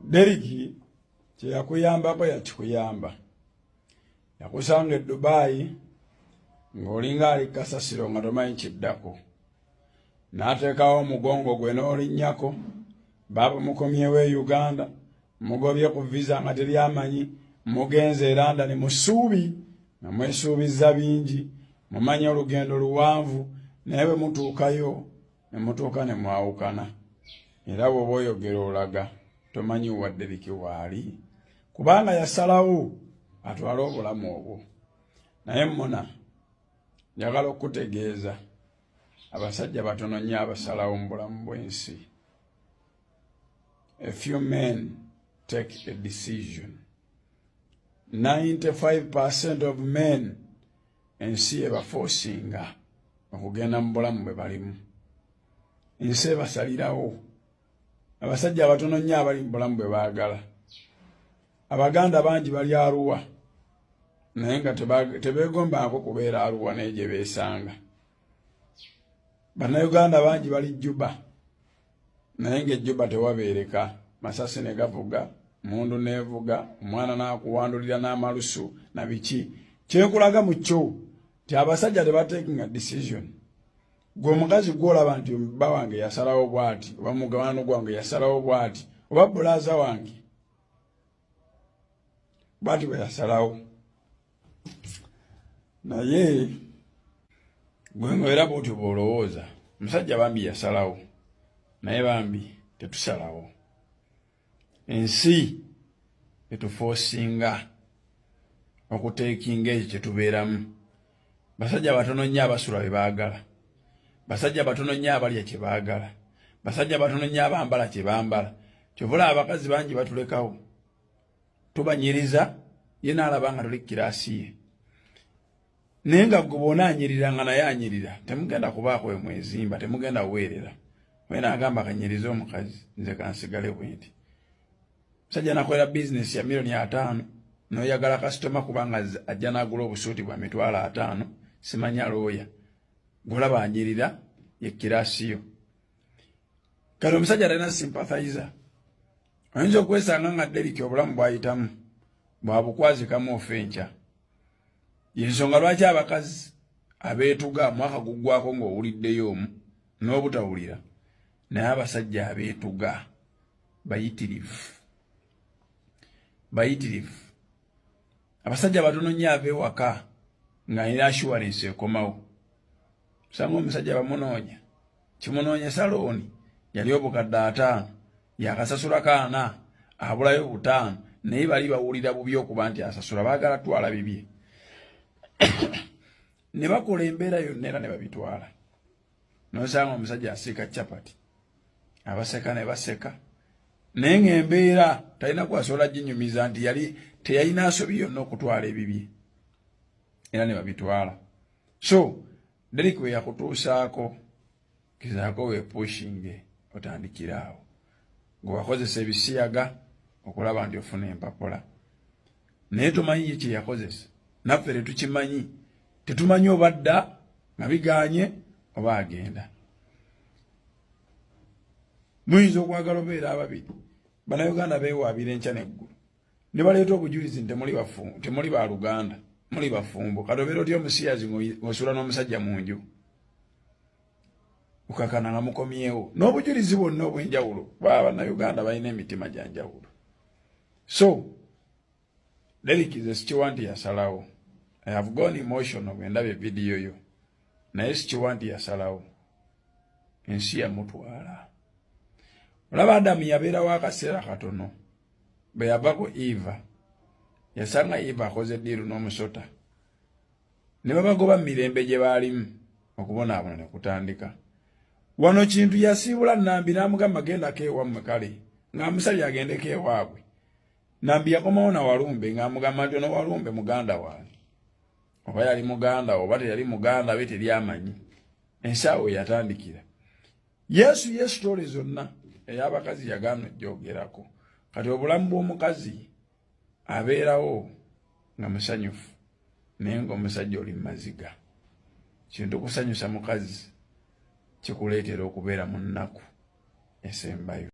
Derrick kye yakuyambako yakikuyamba. Yakusanga e Dubai ng'olinga ali kasasiro nga tomanyi kiddako. N'ateekawo omugongo gwe n'olinnyako. Baaba mukomyewo e Uganda. Mugobye ku visa nga teri amanyi. Mugenze e London mu ssuubi nga mwesuubiza bingi. Mumanyi olugendo luwanvu. Naye bwe mutuukayo ne mutuuka ne mwawukana. Era bw'oba oyogera olaga tomanyi wa Derrick waali. Kubanga yasalawo atwale obulamu obwo. Naye mmona njagala okutegeeza abasajja batono nnyo abasalawo mu bulamu bw'ensi. A few men take a decision. 95% of men ensi ebaforcinga okugenda mu bulamu bwe balimu. Ensi ebasalirawo. Abasajja abatono nnyo abali mu bulamu bwe baagala. Abaganda bangi bali Arua naye nga tebeegombaako kubeera Arua naye gye beesanga. Bannayuganda bangi bali Juba naye ng'ejjuba tewabeereka. Masasi ne gavuga, mundu neevuga, omwana n'akuwandulira n'amalusu na biki. Kyekulaga mu kyo ti abasajja tebatekinga decision. Gwe omukazi gw'olaba nti bba wange yasalawo bw'ati oba mugawano gwange yasalawo bw'ati oba bulaaza wange bw'ati bwe yasalawo. Naye gwe ng'era bw'otyo bw'olowooza omusajja bambi yasalawo naye bambi tetusalawo. Ensi etuforcinga okuteekinga ekyo kye tubeeramu. Basajja batono nnyo abasula bye baagala. Basajja batono nnyo abalya kye baagala. Basajja batono nnyo abambala kye bambala. Kyovula abakazi bangi batulekawo. Tubanyiriza ye n'alaba nga tuli kiraasi ye. Naye nga gwe bw'ona anyiriranga naye anyirira temugenda kubaako emwezimba, temugenda kuweerera. We n'agamba kanyirize omukazi nze kansigale bwe nti. Musajja nakolera bizinesi ya $5,000,000 n'oyagala kasitoma kubanga ajja n'agula obusuuti bwa $50,000 simanya looya. Golaba anyirira ye kiraasi yo. Kale omusajja talina sympathizer. Oyinza okwesanga nga Derrick obulamu bw'ayitamu bwabukwazikamu ofenca. Yensonga lwaki abakazi abeetuga mwaka guggwako ng'owuliddeyo omu n'obutawulira. Naye abasajja abeetuga bayitirivu. Abasajja batono nnyo ab'ewaka ng'alina assurance ekomawo. Sanga omusajja bamunoonya. Kimunoonya salooni yali obukadde 5 yakasasula 4 abulayo 5 naye bali bawulira bubi okuba nti asasula baagala twala bibye. Ne bakola embeera yonna era ne babitwala. N'osanga omusajja asiika capati. Abaseka ne baseka. Naye ng'embeera talina kwasobola ginyumiza nti yali teyalina nsobi yonna okutwala ebibye. Era ne babitwala. So Derrick we yakutuusaako kizaako weepushinge otandikira awo. Gwe wakozesa ebisiyaga okulaba nti ofuna empapula. Naye tomanyi kye yakozesa. Naffe tetukimanyi. Tetumanyi oba dda nga biganye oba agenda. Muyinza okwagala obeera ababiri. Bannayuganda beewaabira enkya n'eggulu. Ne baleeta obujulizi temuli ba Luganda. Muli bafumbo. Kati obeera otya omusiyazi ng'osula n'omusajja mu nju. Ukakana nga mukomyewo. N'obujulizi bwonna obw'enjawulo. Bannayuganda balina emitima gya njawulo. So, Derrick nze sikiwa nti yasalawo. I have gone emotional bwe ndaba vidiyo yo. Naye sikiwa nti yasalawo. Ensi yamutwala. Olaba Adamu yabeerawo akaseera katono. Bwe yavako Eva. Yasanga Eva akoze ddiiru n'omusota. Ne babagoba mu mirembe gye baalimu okubonaabona ne kutandika. Wano kintu yasiibula Nambi n'amugamba gendako ewammwe kale ng'amusabye agendeko ewaabwe. Nambi yakomawo na Walumbe ng'amugamba nti ono Walumbe muganda wange. Oba yali muganda oba teyali muganda be teri amanyi. Ensaawo yatandikira. Yesu yeesitole zonna ey'abakazi yagaana ojjogerako. Kati obulamu bw'omukazi abeerawo nga musanyufu naye ng'omusajja oli maziga. Kintu kusanyusa mukazi kikuleetera okubeera mu nnaku esembayo.